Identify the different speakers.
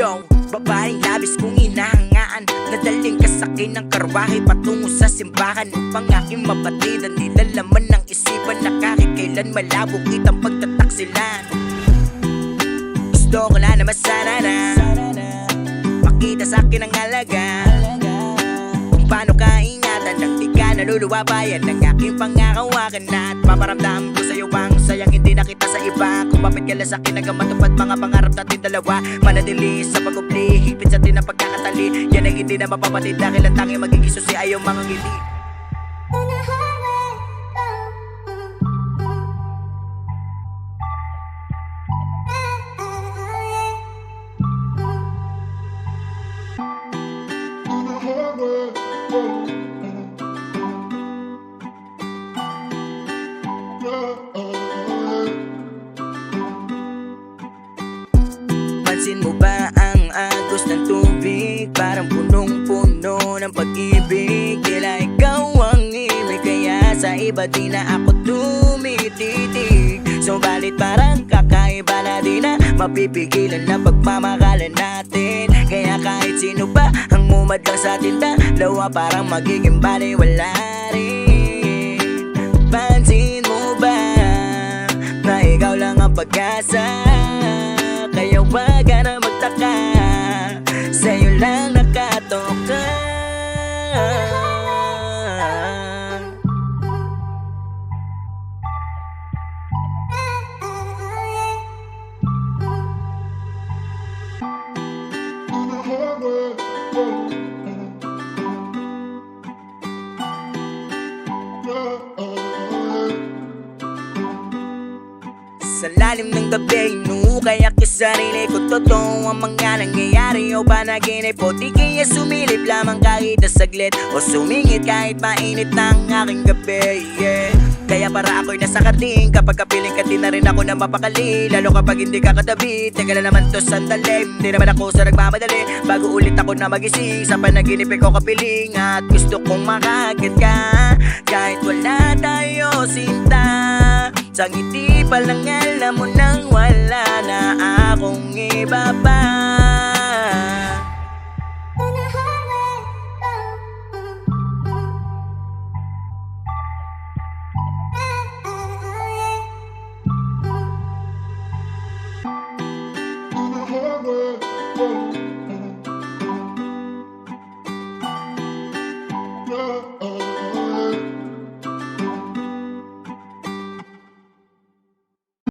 Speaker 1: Yo, babaeng labis kong hinahangaan, nadaling ka sakin ng karwahe patungo sa simbahan. Upang aking mabatidan, nilalaman ng isipan na kahit kailan malabo kitang pagtataksilan. Gusto ko na naman sana na makita sa'kin ang halaga, kung paano ka ingatan nang di ka naluluwa. Bayan ng aking pangakawakan na at paparamdam ko sa'yo ang sayang hindi nakita sa iba. Kumapit ka lang sa'kin hanggang matupad mga pangarap natin dalawa. Manatili sa pag-ubli, higpit sa atin ang pagkakatali. Yan ang hindi na mapapatid dahil ang tanging magiging susi ay yung mga ngiti. Pansin mo ba ang agos ng tubig? Parang punong-puno ng pag-ibig. Tila ikaw ang ibig, kaya sa iba di na ako tumititig. Subalit parang kakaiba na di na mapipigilan na pagmamahalan natin. Kaya kahit sino pa ang mumadlang sa atin dalawa, parang magiging baliwala rin. Pansin mo ba na ikaw lang ang pag-asa? Kaya wag ka na magtaka, sa'yo lang nakatoka. Sa lalim ng gabi, inukay ako sa sarili ko. Totoo ang mga nangyayari o panaginip o di kaya sumilip lamang kahit na saglit o sumingit kahit mainit ng aking gabi, yeah. Kaya para ako'y nasa kating, kapag kapiling ka di na rin ako na mapakali. Lalo kapag hindi ka katabi, teka na naman to sandali. Hindi naman ako sa nagmamadali, bago ulit ako na magising sa panaginip ko kapiling. At gusto kong makakit ka kahit wala tayo sinta. Sa ngiti pa lang alam mo nang wala na akong iba pa.